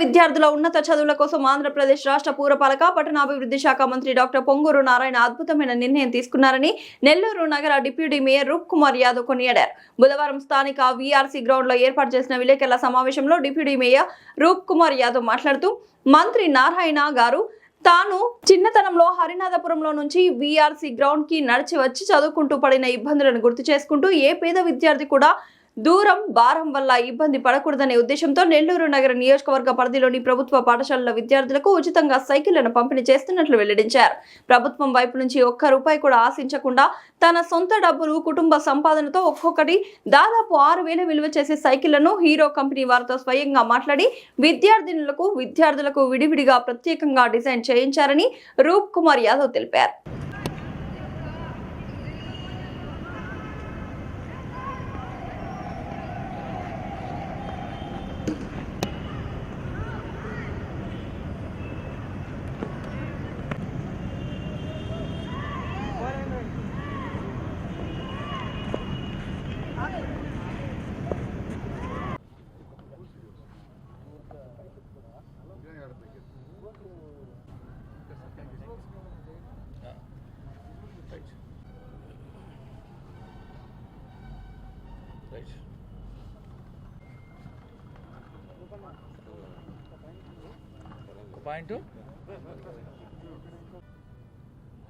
విద్యార్థుల ఉన్నత చదువుల కోసం ఆంధ్రప్రదేశ్ రాష్ట్ర పురపాలక పట్టణాభివృద్ధి శాఖ మంత్రి డాక్టర్ పొంగూరు నారాయణ అద్భుతమైన నిర్ణయం తీసుకున్నారని నెల్లూరు నగర డిప్యూటీ మేయర్ రూప్ కుమార్ యాదవ్ కొనియాడారు. బుధవారం స్థానిక వీఆర్సీ గ్రౌండ్ లో ఏర్పాటు చేసిన విలేకరుల సమావేశంలో డిప్యూటీ మేయర్ రూప్ కుమార్ యాదవ్ మాట్లాడుతూ మంత్రి నారాయణ గారు తాను చిన్నతనంలో హరినాథపురంలో నుంచి వీఆర్సీ గ్రౌండ్ కి నడిచి వచ్చి చదువుకుంటూ పడిన ఇబ్బందులను గుర్తు చేసుకుంటూ ఏ పేద విద్యార్థి కూడా దూరం భారం వల్ల ఇబ్బంది పడకూడదనే ఉద్దేశంతో నెల్లూరు నగర నియోజకవర్గ పరిధిలోని ప్రభుత్వ పాఠశాలల విద్యార్థులకు ఉచితంగా సైకిళ్లను పంపిణీ చేస్తున్నట్లు వెల్లడించారు. ప్రభుత్వం వైపు నుంచి ఒక్క రూపాయి కూడా ఆశించకుండా తన సొంత డబ్బులు కుటుంబ సంపాదనతో ఒక్కొక్కటి దాదాపు 6,000 విలువ చేసే సైకిళ్లను హీరో కంపెనీ వారితో స్వయంగా మాట్లాడి విద్యార్థులకు విడివిడిగా ప్రత్యేకంగా డిజైన్ చేయించారని రూప్ కుమార్ యాదవ్ తెలిపారు.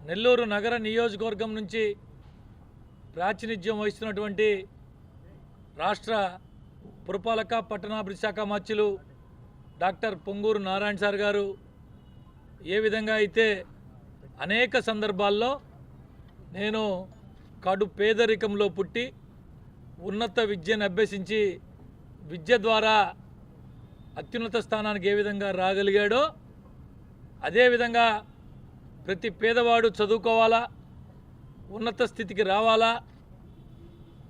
నెల్లూరు నగర నియోజకవర్గం నుంచి ప్రాతినిధ్యం వహిస్తున్నటువంటి రాష్ట్ర పురపాలక పట్టణాభివృద్ధి శాఖ మంత్రులు డాక్టర్ పొంగూరు నారాయణ సార్ గారు ఏ విధంగా అయితే అనేక సందర్భాల్లో నేను కడు పేదరికంలో పుట్టి ఉన్నత విద్యను అభ్యసించి విద్య ద్వారా అత్యున్నత స్థానానికి ఏ విధంగా రాగలిగాడో అదేవిధంగా ప్రతి పేదవాడు చదువుకోవాలా, ఉన్నత స్థితికి రావాలా,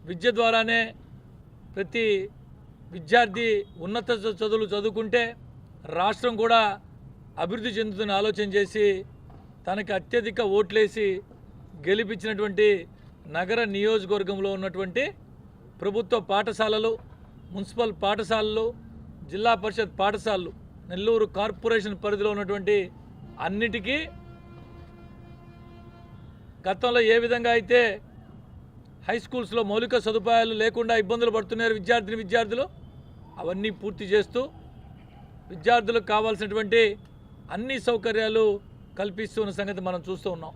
విద్య ద్వారానే ప్రతి విద్యార్థి ఉన్నత చదువులు చదువుకుంటే రాష్ట్రం కూడా అభివృద్ధి చెందుతున్న ఆలోచన చేసి తనకి అత్యధిక ఓట్లేసి గెలిపించినటువంటి నగర నియోజకవర్గంలో ఉన్నటువంటి ప్రభుత్వ పాఠశాలలు, మున్సిపల్ పాఠశాలలు, జిల్లా పరిషత్ పాఠశాలలు, నెల్లూరు కార్పొరేషన్ పరిధిలో ఉన్నటువంటి అన్నిటికీ గతంలో ఏ విధంగా అయితే హై స్కూల్స్లో మౌలిక సదుపాయాలు లేకుండా ఇబ్బందులు పడుతున్నారు విద్యార్థులు, అవన్నీ పూర్తి చేస్తూ విద్యార్థులకు కావాల్సినటువంటి అన్ని సౌకర్యాలు కల్పిస్తున్న సంగతి మనం చూస్తూ ఉన్నాం.